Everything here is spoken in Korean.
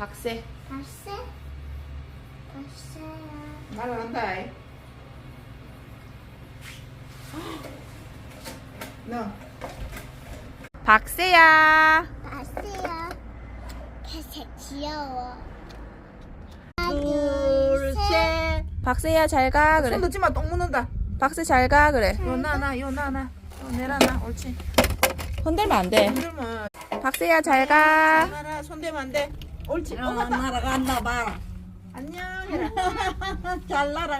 박새. 박새? 박새야. 날아간다. 너. 박새야. 박새야. 개색 귀여워. 둘, 셋. 박새야 잘 가 그래. 손 넣지 마. 똥 묻는다. 박새 잘 가 그래. 요 나. 요 내려놔. 옳지. 흔들면 안 돼. 그러면 박새야 잘 가. 나라 손 대면 안 돼. 옳지. 날아간다 봐라. 안녕 해라. 잘 날아가.